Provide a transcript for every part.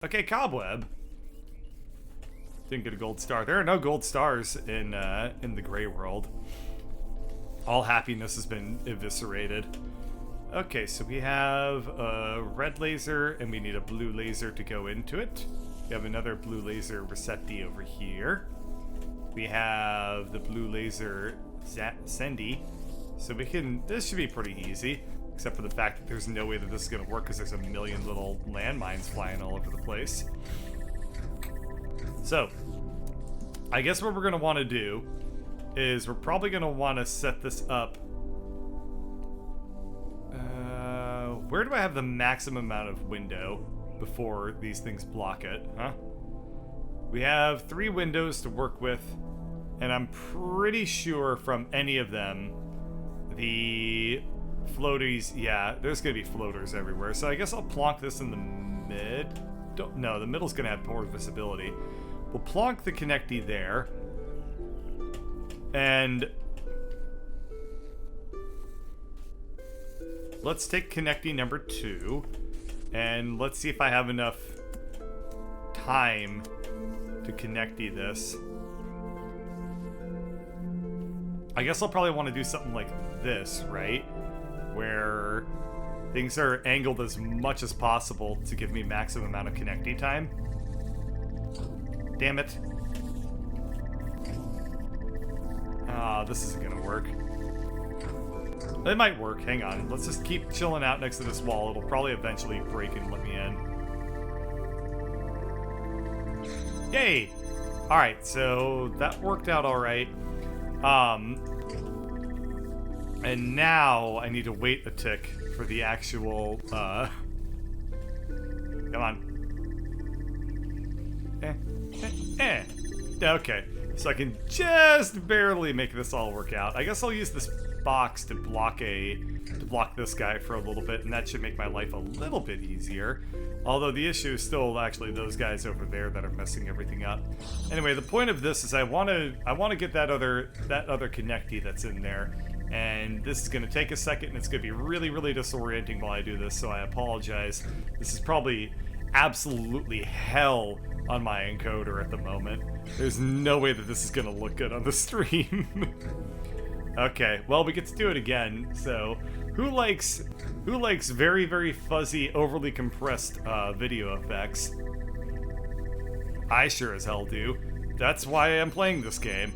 Okay, cobweb. Didn't get a gold star. There are no gold stars in the gray world. All happiness has been eviscerated. Okay, so we have a red laser, and we need a blue laser to go into it. We have another blue laser Resetti over here. We have the blue laser Sendy. So we can, this should be pretty easy, except for the fact that there's no way that this is going to work because there's a million little landmines flying all over the place. So, I guess what we're going to want to do is we're probably going to want to set this up. Where do I have the maximum amount of window before these things block it, huh? We have 3 windows to work with, and I'm pretty sure from any of them, the floaties, yeah, there's going to be floaters everywhere. So I guess I'll plonk this in the mid. No, the middle's going to have more visibility. We'll plonk the connectee there. And let's take connectee number 2. And let's see if I have enough time to connectee this. I guess I'll probably want to do something like this, right? Where things are angled as much as possible to give me maximum amount of connectee time. Damn it. Ah, this isn't gonna work. It might work, hang on. Let's just keep chilling out next to this wall. It'll probably eventually break and let me in. Yay! Alright, so that worked out alright. And now I need to wait a tick for the actual, come on. Okay, so I can just barely make this all work out. I guess I'll use this box to block this guy for a little bit, and that should make my life a little bit easier. Although the issue is still actually those guys over there that are messing everything up. Anyway, the point of this is I want to get that other connectee that's in there. And this is going to take a second, and it's going to be really, really disorienting while I do this, so I apologize. This is probably absolutely hell on my encoder at the moment. There's no way that this is going to look good on the stream. Okay, well, we get to do it again, so who likes very, very fuzzy, overly compressed video effects? I sure as hell do. That's why I'm playing this game.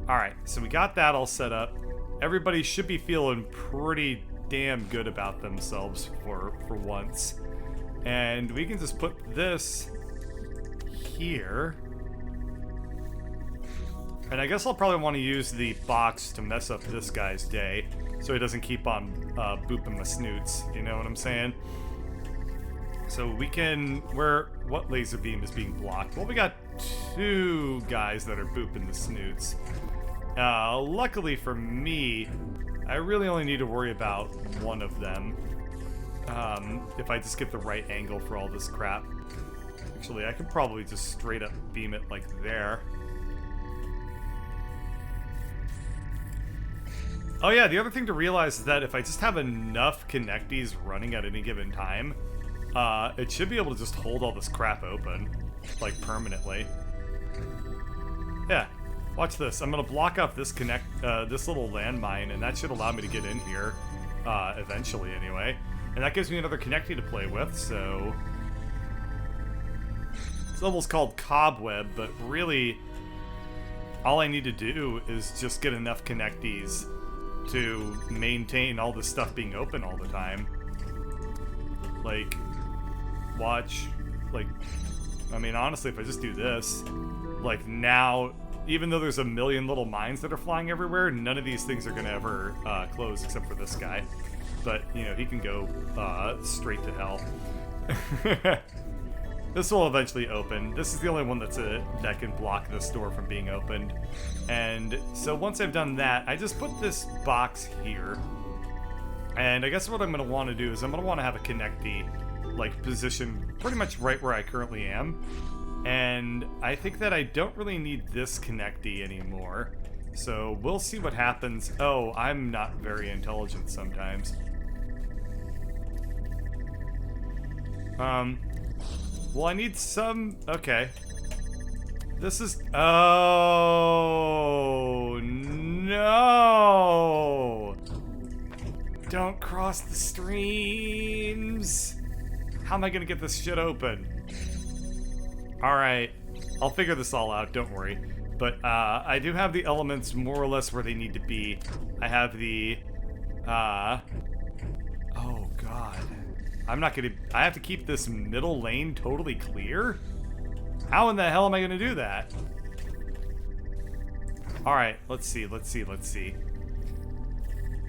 Alright, so we got that all set up. Everybody should be feeling pretty damn good about themselves for once. And we can just put this here. And I guess I'll probably want to use the box to mess up this guy's day so he doesn't keep on booping my snoots, you know what I'm saying? So we can, what laser beam is being blocked? Well, we got 2 guys that are booping the snoots. Luckily for me, I really only need to worry about one of them. If I just get the right angle for all this crap. Actually, I could probably just straight up beam it like there. Oh yeah, the other thing to realize is that if I just have enough connectees running at any given time, it should be able to just hold all this crap open, like permanently. Yeah. Watch this. I'm gonna block off this this little landmine, and that should allow me to get in here, eventually anyway. And that gives me another connectee to play with, so... This level's called Cobweb, but really, all I need to do is just get enough connectees to maintain all this stuff being open all the time. Like, watch, like, I mean, honestly, if I just do this, like, now... Even though there's a million little mines that are flying everywhere, none of these things are going to ever close except for this guy. But, you know, he can go straight to hell. This will eventually open. This is the only one that can block this door from being opened. And so once I've done that, I just put this box here. And I guess what I'm going to want to do is I'm going to want to have a connectee, like, positioned pretty much right where I currently am. And I think that I don't really need this connectee anymore. So we'll see what happens. Oh, I'm not very intelligent sometimes. Well, I need some... Okay. This is... Oh, no! Don't cross the streams! How am I gonna get this shit open? Alright. I'll figure this all out, don't worry. But, I do have the elements more or less where they need to be. I have the... Oh, God. I'm not gonna... I have to keep this middle lane totally clear? How in the hell am I gonna do that? Alright, let's see. The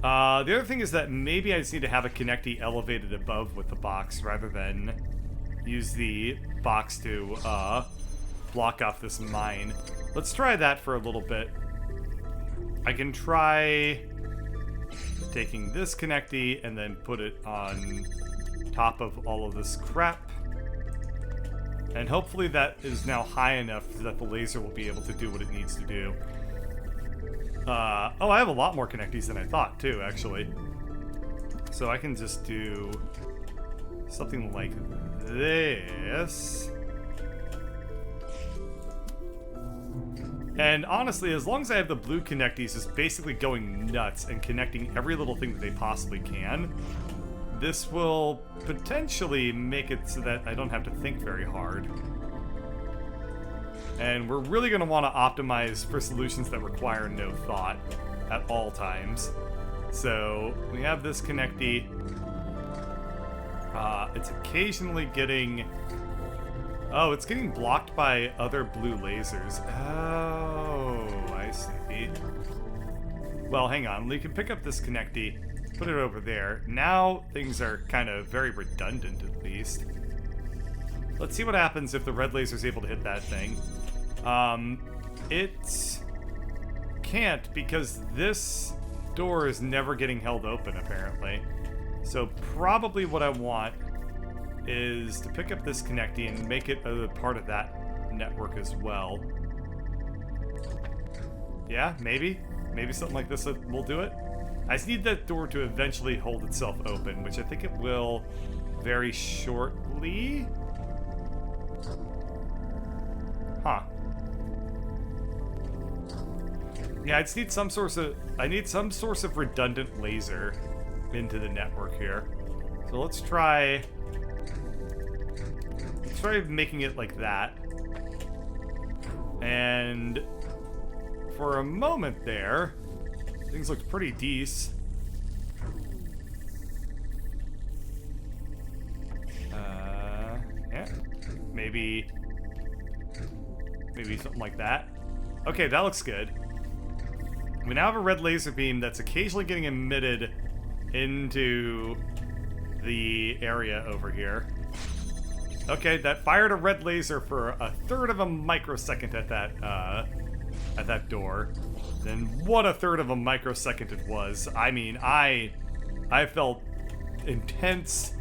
other thing is that maybe I just need to have a connectee elevated above with the box rather than use the box to, block off this mine. Let's try that for a little bit. I can try taking this connectee and then put it on top of all of this crap. And hopefully that is now high enough that the laser will be able to do what it needs to do. Oh, I have a lot more connectees than I thought, too, actually. So I can just do something like this. And honestly, as long as I have the blue connectees just basically going nuts and connecting every little thing that they possibly can, this will potentially make it so that I don't have to think very hard. And we're really going to want to optimize for solutions that require no thought at all times. So we have this connectee. It's occasionally getting... Oh, it's getting blocked by other blue lasers. Oh, I see. Well, hang on. We can pick up this connectee, put it over there. Now things are kind of very redundant, at least. Let's see what happens if the red laser is able to hit that thing. It can't because this door is never getting held open, apparently. So probably what I want is to pick up this connectee and make it a part of that network as well. Yeah, maybe. Maybe something like this will do it. I just need that door to eventually hold itself open, which I think it will very shortly. Huh. Yeah, I just need some source of... I need some source of redundant laser into the network here. So let's try... Let's try making it like that. And for a moment there, things looked pretty decent. Yeah. Maybe something like that. Okay, that looks good. We now have a red laser beam that's occasionally getting emitted into the area over here. Okay, that fired a red laser for a third of a microsecond at that door. Then what a third of a microsecond it was. I mean, I felt intense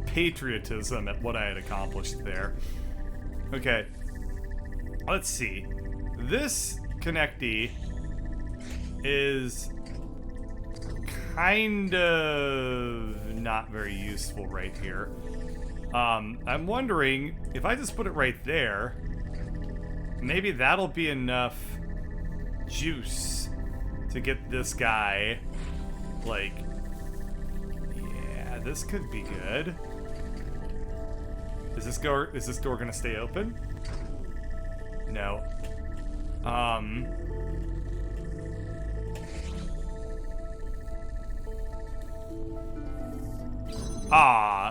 patriotism at what I had accomplished there. Okay, let's see. This connectee is kind of not very useful right here. I'm wondering if I just put it right there, maybe that'll be enough juice to get this guy, like, yeah, this could be good. Is this door gonna stay open? No.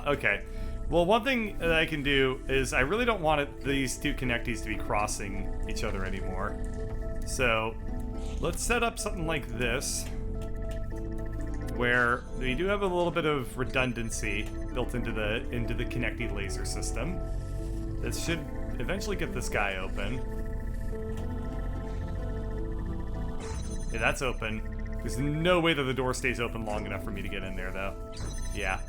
Okay. Well, one thing that I can do is I really don't want these two connectees to be crossing each other anymore. So let's set up something like this, where we do have a little bit of redundancy built into the connectee laser system. This should eventually get this guy open. Yeah, that's open. There's no way that the door stays open long enough for me to get in there, though. Yeah.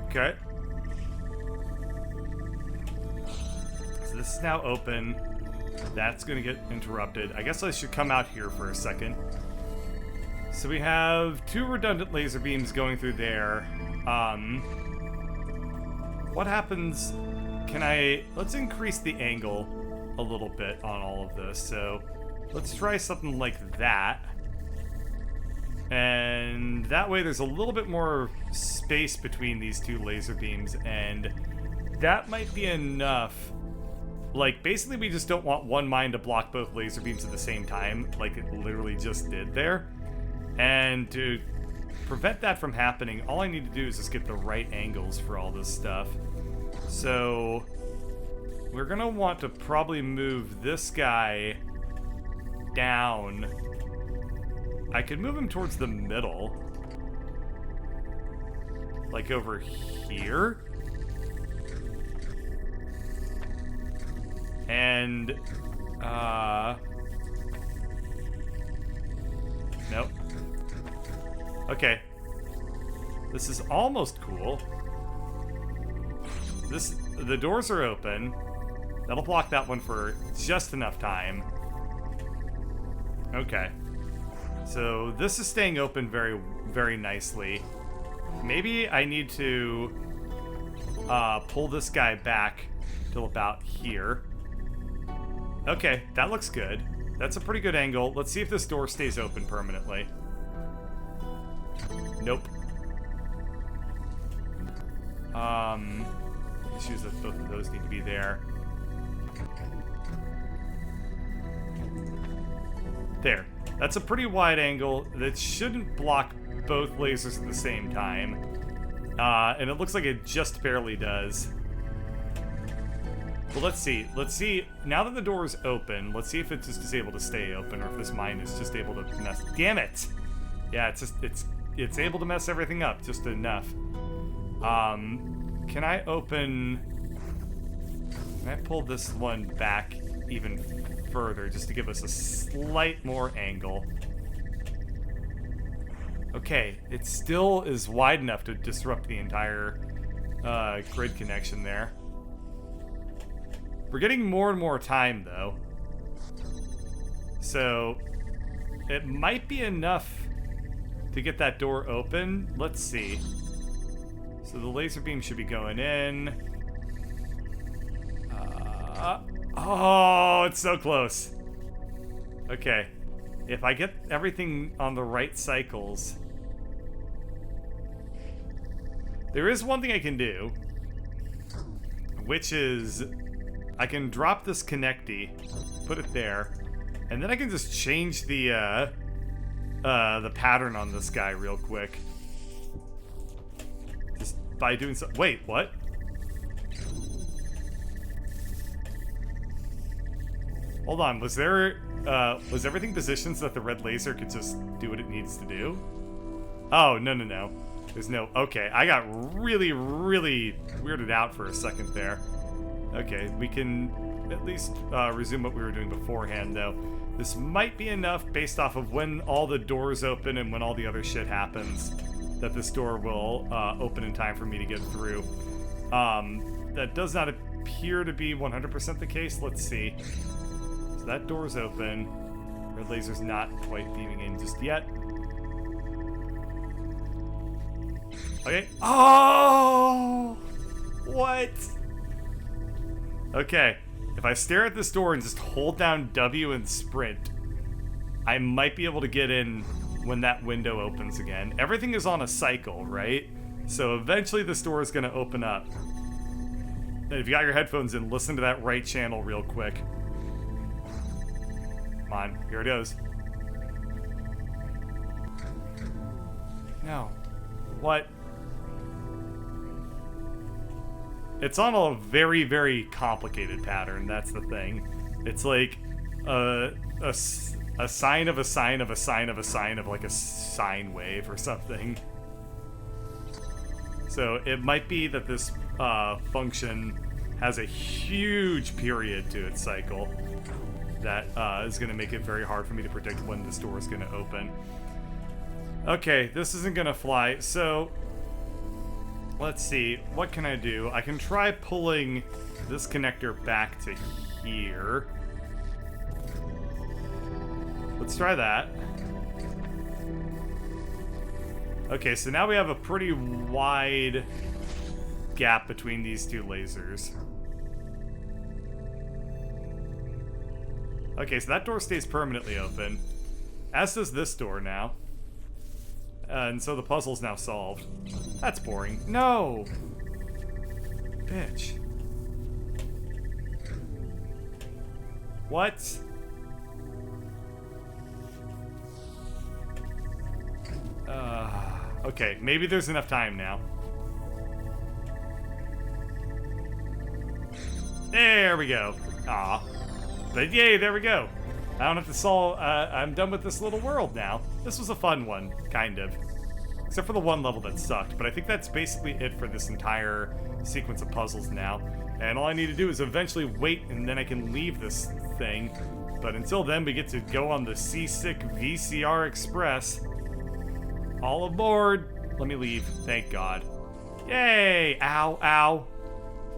Okay. So this is now open. That's gonna get interrupted. I guess I should come out here for a second. So we have 2 redundant laser beams going through there. What happens? Let's increase the angle a little bit on all of this. So let's try something like that. And that way there's a little bit more space between these 2 laser beams, and that might be enough. Like, basically we just don't want one mine to block both laser beams at the same time, like it literally just did there. And to prevent that from happening, all I need to do is just get the right angles for all this stuff. So we're gonna want to probably move this guy down. I could move him towards the middle. Like over here. And, nope. Okay. This is almost cool. The doors are open. That'll block that one for just enough time. Okay. So this is staying open very, very nicely. Maybe I need to pull this guy back till about here. Okay, that looks good. That's a pretty good angle. Let's see if this door stays open permanently. Nope. Issues that both of those need to be there. There. That's a pretty wide angle that shouldn't block both lasers at the same time. And it looks like it just barely does. Well, let's see. Let's see. Now that the door is open, let's see if it just is able to stay open, or if this mine is just able to mess. Damn it! Yeah, it's able to mess everything up just enough. Can I pull this one back even further just to give us a slight more angle? Okay, it still is wide enough to disrupt the entire grid connection there. We're getting more and more time, though. So it might be enough to get that door open. Let's see. So the laser beam should be going in. Oh, it's so close. Okay. If I get everything on the right cycles. There is one thing I can do, which is I can drop this connectee, put it there, and then I can just change the pattern on this guy real quick. Just by doing so. Wait, what? Hold on, was everything positioned so that the red laser could just do what it needs to do? Oh, no. There's no, okay, I got really, really weirded out for a second there. Okay, we can at least resume what we were doing beforehand, though. This might be enough based off of when all the doors open and when all the other shit happens, that this door will open in time for me to get through. That does not appear to be 100% the case. Let's see. So that door's open. Red laser's not quite beaming in just yet. Okay. Oh! What? Okay. If I stare at this door and just hold down W and sprint, I might be able to get in when that window opens again. Everything is on a cycle, right? So eventually this door is going to open up. And if you got your headphones in, listen to that right channel real quick. Come on, here it goes. No. What? It's on a very, very complicated pattern, that's the thing. It's like a sign of a sign of a sign of a sign of like a sine wave or something. So it might be that this function has a huge period to its cycle that is going to make it very hard for me to predict when this door is going to open. Okay, this isn't going to fly, so let's see, what can I do? I can try pulling this connector back to here. Let's try that. Okay, so now we have a pretty wide gap between these two lasers. Okay, so that door stays permanently open. As does this door now. And so the puzzle's now solved. That's boring. No! Bitch. What? Okay, maybe there's enough time now. There we go. Aw. But yay, there we go. I don't have to solve, I'm done with this little world now. This was a fun one, kind of. Except for the one level that sucked, but I think that's basically it for this entire sequence of puzzles now. And all I need to do is eventually wait, and then I can leave this thing. But until then, we get to go on the Seasick VCR Express. All aboard! Let me leave, thank God. Yay! Ow, ow.